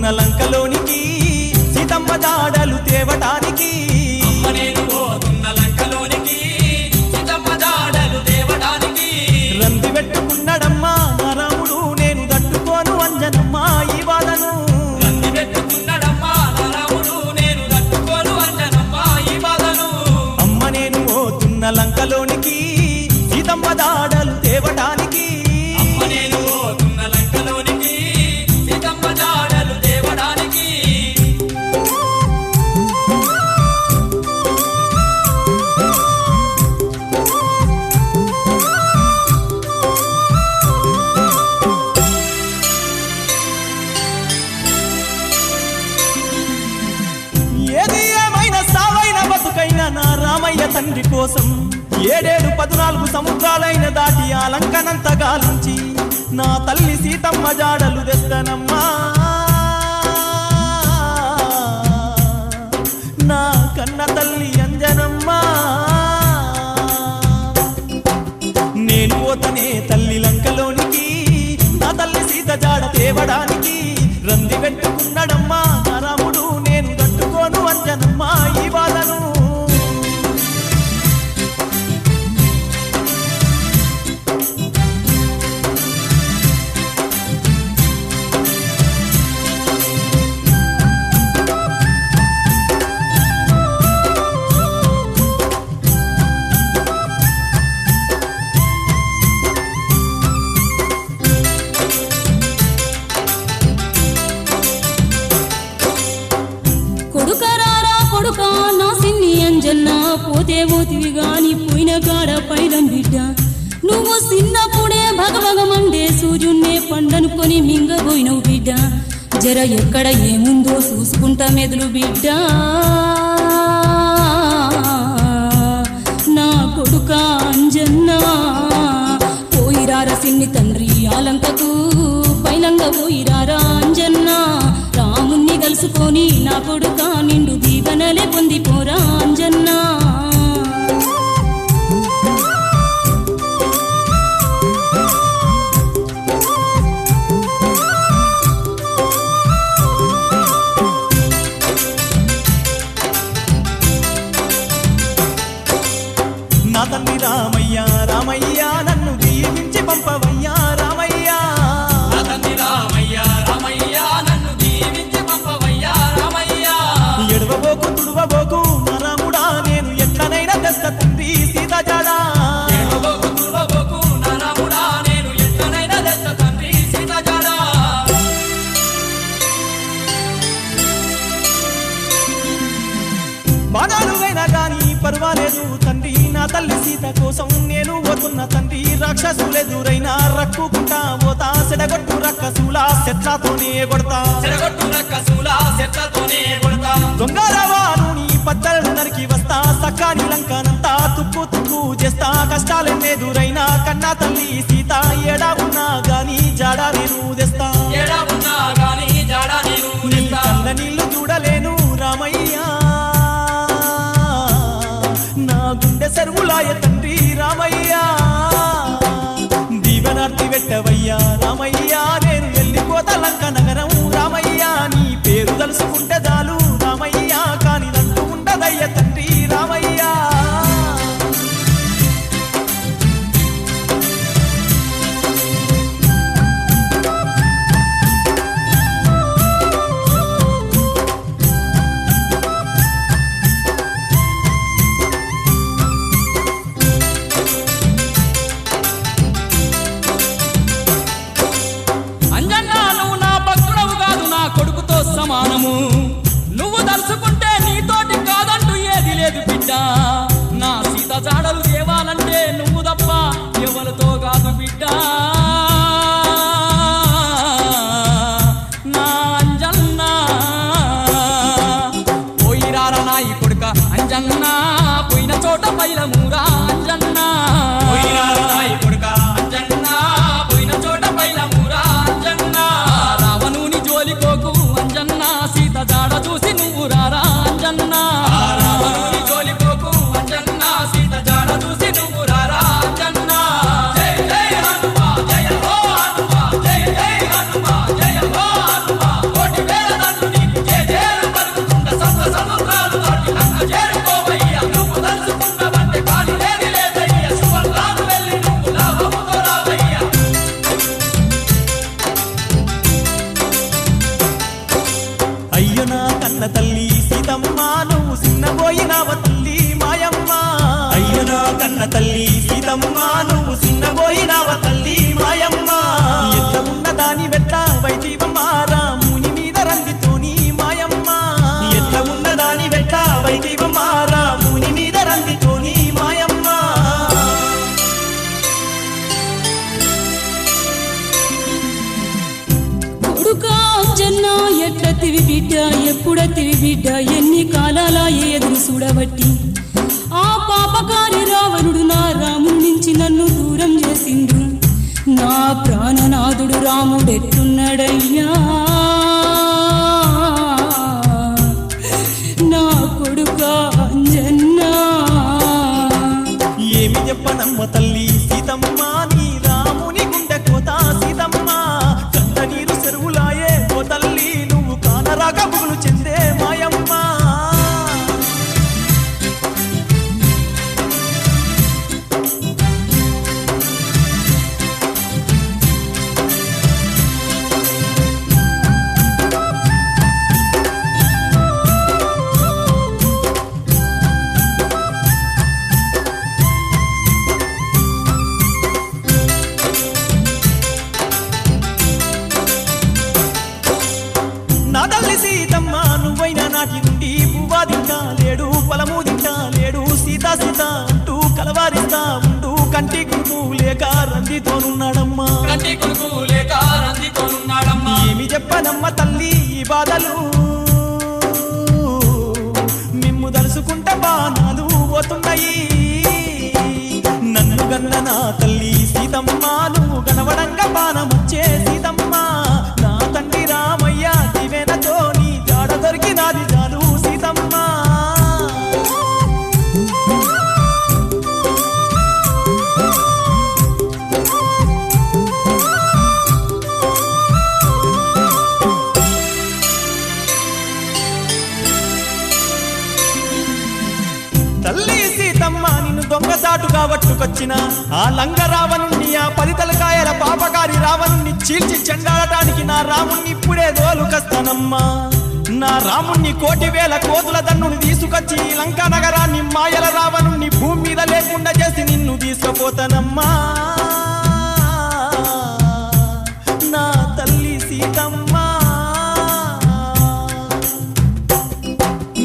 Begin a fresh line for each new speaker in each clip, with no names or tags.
పోతున్న లంకలోనికి సీతమ్మ జాడలు తేవటానికి
అమ్మ నేను పోతున్న లంకలోనికి సీతమ్మ జాడలు తేవడానికి
రంది పెట్టుకున్నాడమ్మా నా రాముడు నేను తట్టుకోను అంజనమ్మ ఈ బాధను
రంది పెట్టుకున్నాడమ్మా నా రాముడు నేను తట్టుకోను అంజనమ్మ ఈ బాధను
అమ్మ నేను పోతున్న లంకలోనికి సీతమ్మ జాడలు తేవటానికి
అమ్మ నేను పోతున్న లంకలోనికి సీతమ్మ జాడలు తేవడానికి
ఏది ఏమైనా సావైన బతుకైన నా రామయ్య తండ్రి కోసం 7-14 సముద్రాలైన దాటి ఆ లంకనంత గాలించి నా తల్లి సీతమ్మ జాడలు తెస్తానమ్మా నా కన్న తల్లి అంజనమ్మ నేను పోతనే తల్లి లంకలోనికి నా తల్లి సీత జాడ తేవడానికి రంది పెట్టుకున్నాడమ్మా నా రాముడు నేను తట్టుకోను అంజనమ్మ ఈ బాధను
కొడుకరారా కొడుకా నా సిన్ని అంజన్న పోతే పోతివి గాని పోయిన కాడ పైలం బిడ్డ నువ్వు చిన్నప్పుడే భగభగమండే సూర్యున్నే పండనుకొని మింగబోయినవు బిడ్డ జర ఎక్కడ ఏముందో చూసుకుంటా మెదులు బిడ్డ నా కొడుకా అంజన్న పోయిరారా సిన్ని తండ్రి ఆలంకకు పైలంగా పోయిరారా అంజన్న రాముణ్ణి కలుసుకొని నా కొడుక నిండు దీవెనలే పొందిపోరా అంజన్నా
నా తండ్రి రామయ్య రామయ్య నన్ను దీవించి పంపవయ్యా రామయ్య
నా తండ్రి రామయ్య రామయ్య నన్ను దీవించి పంపవయ్యా రామయ్య
ఎడవబోకు తుడవబోకు నా రాముడా నేను ఎట్లనైనా తెస్త తండ్రి సీత జాడా
ఏడవబోకు తుడవబోకు నా రాముడా నేను ఎట్లనైనా తెస్తా తండ్రి సీత జాడ
బాణాలువైనా గాని పర్వాలేదు తండ్రి నా తల్లి సీత కోసం నేను పోతున్న తండ్రి రాక్షసులెదురైనా రక్కుకుంటా పోతా సెడగొట్టు రక్కసుల శత్రాతోనే కొడతా
చెరగొట్టు రక్కసుల శత్రుతోనే కొడతా
దొంగరవాను నీ పత్తలు నరికి వస్తా సక్కాని లంకనంతా తుక్కు తుక్కు చేస్తా కష్టాలెన్నెదురైనా కన్నా తల్లి సీత ఏడా ఉన్నా గాని జాడా నేను తెస్తా
ఏడా ఉన్నా గాని జాడ నేను
నీ
తెస్తా
కళ్ళ నీళ్లు చూడలేను రామయ్య నా గుండె సరువులాయ తండ్రి రామయ్య దీవెనార్తి పెట్టవయ్యా రామయ్య నేను వెళ్ళిపోతా లంక నగరం రామయ్య నీ పేరు తలుసుకుంటే చాలు రామయ్య కాని నంటూ ఉండదయ్య తండ్రి రామయ్య
అంజన్నా నువ్వు నా భక్తుడవు కాదు నా కొడుకుతో సమానము నువ్వు తలుచుకుంటే నీతోటి కాదంటూ ఏది లేదు బిడ్డ నా సీత జాడలు దేవాలంటే నువ్వు తప్ప ఎవరితో కాదు బిడ్డ నా అంజన్నా పోయిరారా నాయి కొడుక అంజన్నా పోయిన చోట పైలమూరా అంజన్నా పోయిరారా నాయి కొడుక అంజన్నా పోయిన చోట పైలమూరా అంజన్నా రావణుని జోలికోకు అంజన్నా సీత జాడ చూసి నువ్వు రారా అంజన్నా రావణుని జోలికోకు అంజన్నా సీత జాడ చూసి నువ్వు రారా అంజన్నా జై జై హనుమా జయ హో హనుమా జై జై హనుమా జయ హో హనుమా కోటి వేల
తల్లి సీతమ్మ నువ్వు సిన్నబోయినావ తల్లి మాయమ్మ అయ్యనా కన్న తల్లి సీతమ్మ నువ్వు సిన్నబోయినావ తల్లి మాయమ్మ ఎట్ల ఉన్న దాని వెట్ల వైదీవమ్మ రాముని మీద రందితోని మాయమ్మ ఎట్ల ఉన్న దాని వెట్ల వైదీవమ్మ రాముని మీద రందితోని మాయమ్మ
కొడుకా అంజన్న ఎట్లతివి బిడ్డ ఎప్పుడతివి బిడ్డ ఎన్ని కాలాల ఎదురు చూడబట్టి ఆ పాపకారి రావణుడు నా రాముడి నుంచి నన్ను దూరం చేసిండు నా ప్రాణనాథుడు రాముడెట్టున్నాడయ్యా నా కొడుకా అంజన్నా
ఏమి చెప్పనమ్మ తల్లి సీతమ్మ నీ రాముని గుండె కోత సీతమ్మ కంట నీరు చెరువులాయే ఓ తల్లి నువ్వు కానరాక పుగులు చెందే మాయమ్మ నా తల్లి సీతమ్మ నువ్వైనా నాటి నుండి పువ్వా తింటా లేడు పొలము తింటా లేడు సీతా సీత అంటూ కలవారిస్తా ఉంటూ కంటి కుడుకు లేక రందితోనున్నాడమ్మా
కంటి కొడుకు లేక రందితోనున్నాడమ్మా
ఏమి చెప్పనమ్మ తల్లి ఈ బాధలు మిమ్ము దలుసుకుంటే బాణాలు పోతున్నాయి నన్ను గన్న నా తల్లి సీతమ్మ నువ్వు గనవడంగా బాణమొచ్చే సీతమ్మ నా తండ్రి రామయ్య దివెనతో నీ జాడ దొరికినాది చాలు సీతమ్మ తల్లి సీతమ్మ నిన్ను దొంగసాటుగా పట్టుకొచ్చిన ఆ లంగ రావణుణ్ణి ఆ 10 తలకాయల పాపకారి రావణుణ్ణి చీల్చి చెండాడటానికి నా రాముణ్ణి ఇప్పుడే దోలుకస్తానమ్మా నా రాముణ్ణి 1,000,000 కోతుల దన్నుని తీసుకొచ్చి ఈ లంకా నగరాన్ని మాయల రావణుణ్ణి భూమి మీద లేకుండా చేసి నిన్ను తీసుకుపోతానమ్మా నా తల్లి సీతమ్మ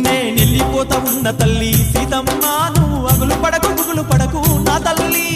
నేనెళ్ళిపోతా ఉన్న తల్లి సీతమ్మ నువ్వు అగులు పడకు పుగులు పడకు నా తల్లి